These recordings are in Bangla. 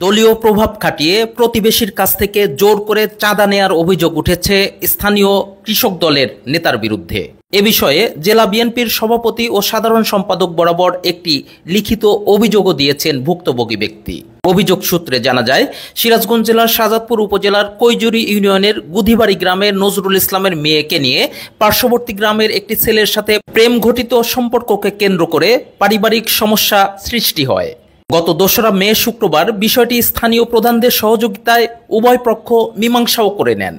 দলীয় প্রভাব খাটিয়ে প্রতিবেশীর কাছ থেকে জোর করে চাঁদা নেয়ার অভিযোগ উঠেছে স্থানীয় কৃষক দলের নেতার বিরুদ্ধে। এ বিষয়ে জেলা বিএনপির সভাপতি ও সাধারণ সম্পাদক বরাবর একটি লিখিত অভিযোগও দিয়েছেন ভুক্তভোগী ব্যক্তি। অভিযোগ সূত্রে জানা যায়, সিরাজগঞ্জ জেলার শাহজাদপুর উপজেলার কৈজুরি ইউনিয়নের গুধিবাড়ি গ্রামের নজরুল ইসলামের মেয়েকে নিয়ে পার্শ্ববর্তী গ্রামের একটি ছেলের সাথে প্রেম ঘটিত সম্পর্ককে কেন্দ্র করে পারিবারিক সমস্যা সৃষ্টি হয়। গত ২রা মে শুক্রবার বিষয়টি স্থানীয় প্রধানদের সহযোগিতায় উভয় পক্ষ মীমাংসাও করে নেন।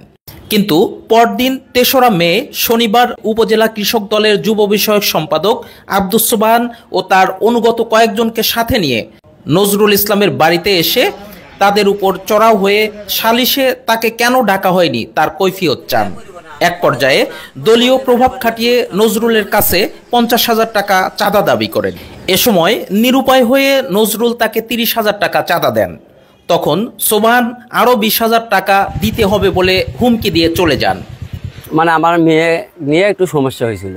কিন্তু পরদিন ৩রা মে শনিবার উপজেলা কৃষক দলের যুব বিষয়ক সম্পাদক আব্দুস সোবহান ও তার অনুগত কয়েকজনকে সাথে নিয়ে নজরুল ইসলামের বাড়িতে এসে তাদের উপর চড়াও হয়ে সালিশে তাকে কেন ডাকা হয়নি তার কৈফিয়ত চান। এক পর্যায়ে দলীয় প্রভাব খাটিয়ে নজরুলের কাছে ৫০,০০০ টাকা চাঁদা দাবি করেন। এ সময় নিরুপায় হয়ে নজরুল তাকে ৩০,০০০ টাকা চাঁদা দেন। তখন সোবহান আরও ২০,০০০ টাকা দিতে হবে বলে হুমকি দিয়ে চলে যান। মানে আমার মেয়ে নিয়ে একটু সমস্যা হয়েছিল।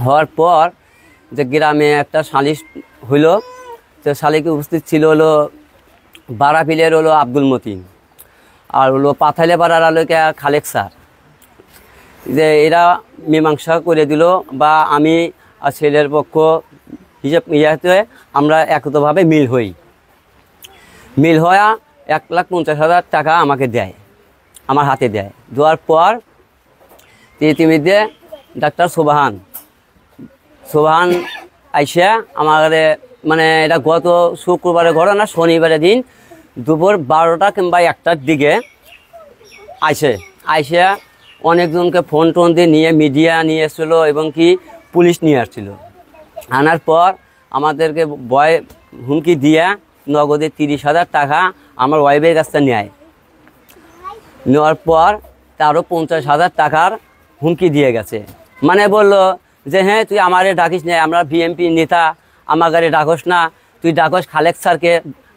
হওয়ার পর যে গ্রামে একটা সালিশ হইল, তো শালিকে উপস্থিত ছিল হলো বারাপিলের হলো আব্দুল মতিন, আর হলো পাথাইলে পাড়ার আলোকে খালেক স্যার। যে এরা মীমাংসা করে দিল, বা আমি আর ছেলের পক্ষ হিসেব ইয়াতে আমরা একতভাবে মিল হই। মিল হওয়া ১,৫০,০০০ টাকা আমাকে দেয়, আমার হাতে দেয়। দেওয়ার পর ইতিমধ্যে ডাক্তার সোবহান আইসা আমাদের, মানে এটা গত শুক্রবারের ঘটনা, শনিবারের দিন দুপুর ১২টা কিংবা ১টার দিকে আইসা অনেকজনকে ফোন টোন দিয়ে নিয়ে মিডিয়া নিয়ে এসেছিলো এবং কি পুলিশ নিয়ে আসছিল। আনার পর আমাদেরকে হুমকি দিয়ে নগদে ৩০,০০০ টাকা আমার ওয়াইফের কাছ থেকে নেওয়ার পর তারও ৫০,০০০ টাকার হুমকি দিয়ে গেছে। মানে বললো যে হ্যাঁ, তুই আমারে ডাকিস না, আমরা বিএনপি নেতা, আমার গাড়ি ডাকস না, তুই ডাকস খালেক স্যারকে,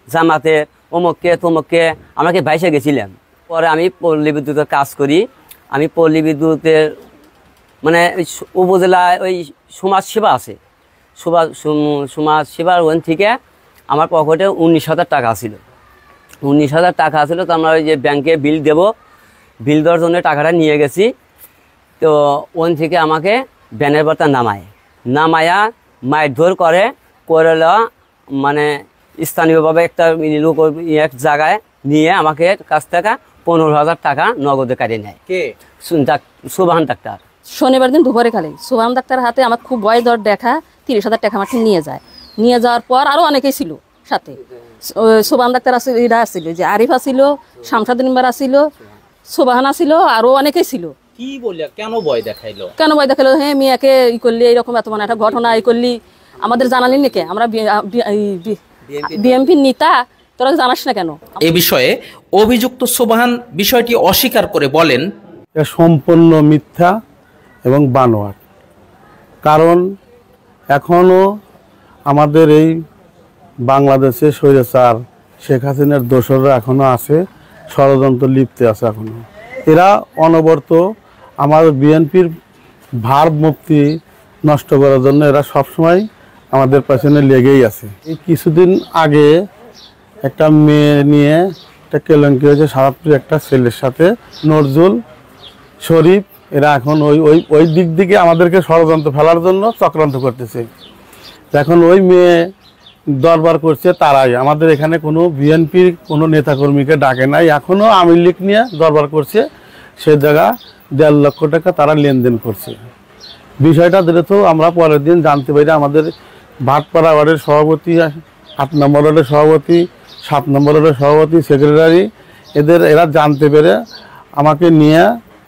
জামাতে, অমুককে তমুককে। আমাকে বাইসে গেছিলাম। পরে আমি পল্লী বিদ্যুতের কাজ করি। আমি পল্লী বিদ্যুতের মানে উপজেলায় ওই সমাজ সেবা আছে, সমাজ সেবার ওখান থেকে আমার পকেটে ১৯,০০০ টাকা ছিল। ১৯,০০০ টাকা ছিল, তো আমরা ওই যে ব্যাংকে বিল দেওয়ার জন্য টাকাটা নিয়ে গেছি। তো ওখান থেকে আমাকে ব্যানের বার্তা নামায়া মারধর করে মানে স্থানীয়ভাবে একটা লোক এক জায়গায় নিয়ে আমাকে কাছ থেকে ১৫,০০০ টাকা নগদে কাটিয়ে নেয়। কে? সোবহান ডাক্তার। শনিবার দিন দুপুরে খালি সোবহান ডাক্তার হাতে আমার খুব ভয় দর দেখা ৩০,০০০ টাকা আমার নিয়ে যায়। নিয়ে যাওয়ার পর আরও অনেকেই ছিল সাথে। সোবহান ডাক্তার এরা আসছিল, যে আরিফ আসছিল, শামসাদ মেম্বার আসছিল, সোবহান আসছিল, আরও অনেকেই ছিল। কি বললে, কেন ভয় দেখাইলো? হ্যাঁ, মেয়েকে ই করলি, এইরকম এত মানে একটা ঘটনা ই করলি, আমাদের জানালি নাকি? আমরা বিএনপির নেতা, তোরা জানাস না কেন? এ বিষয়ে অভিযুক্ত সোবহান বিষয়টি অস্বীকার করে বলেন, সম্পূর্ণ মিথ্যা এবং বানোয়াট। কারণ এখনও আমাদের এই বাংলাদেশে স্বৈরাচার শেখ হাসিনার দোসররা এখনও আছে, ষড়যন্ত্র লিপ্ত আছে এখনও। এরা অনবরত আমার বিএনপির ভারমুক্তি নষ্ট করার জন্য এরা সবসময় আমাদের পেছনে লেগেই আছে। এই কিছুদিন আগে একটা মেয়ে নিয়ে একটা কেলেঙ্কি হয়েছে শাহজাদপুরে একটা ছেলের সাথে, নজরুল শরীফ। এরা এখন ওই দিক থেকে আমাদেরকে ষড়যন্ত্র ফেলার জন্য চক্রান্ত করতেছে। এখন ওই মেয়ে দরবার করছে তারাই, আমাদের এখানে কোনো বিএনপির কোনো নেতাকর্মীকে ডাকে নাই। এখনও আওয়ামী লীগ নিয়ে দরবার করছে, সে জায়গা ১.৫ লক্ষ টাকা তারা লেনদেন করছে। বিষয়টা যেহেতু আমরা পরের দিন জানতে পারি, আমাদের ভাটপাড়া ওয়ার্ডের সভাপতি, ৮ নম্বর ওয়ার্ডের সভাপতি, ৭ নম্বর ওয়ার্ডের সভাপতি, সেক্রেটারি, এরা জানতে পেরে আমাকে নিয়ে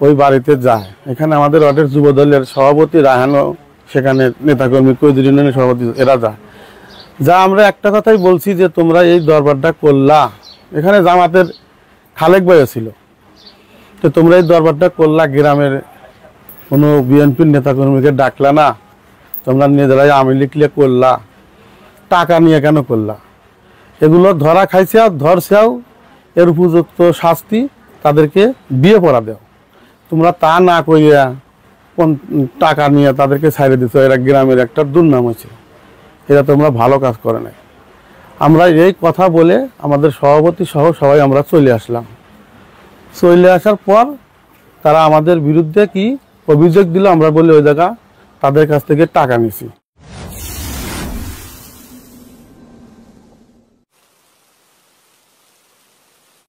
ওই বাড়িতে যায়। এখানে আমাদের ওয়ার্ডের যুবদলের সভাপতি রায়হানও সেখানে নেতাকর্মী, কৈজুরি ইউনিয়নের সভাপতি, এরা যায়। আমরা একটা কথাই বলছি যে তোমরা এই দরবারটা করলা, এখানে জামাতের খালেক ভাইও ছিল, তো তোমরা এই দরবারটা করলা, গ্রামের কোনো বিএনপির নেতাকর্মীকে ডাকলা না, তোমরা নিজেরাই আওয়ামী লীগ করলা, টাকা নিয়ে কেন করলা? এগুলো ধরা খাইছে, আর ধরছেও, এর উপযুক্ত শাস্তি তাদেরকে বিয়ে পড়া দেও। তোমরা তা না করিয়া টাকা নিয়ে তাদেরকে ছাড়িয়ে দিচ্ছ, এরা গ্রামের একটা দুর্নাম হয়েছে, এরা তোমরা ভালো কাজ করে নাই। আমরা এই কথা বলে আমাদের সভাপতি সহ সবাই আমরা চলে আসলাম। চলে আসার পর তারা আমাদের বিরুদ্ধে কি অভিযোগ দিল, আমরা বলি ওই জায়গা তাদের কাছ থেকে টাকা নিছি।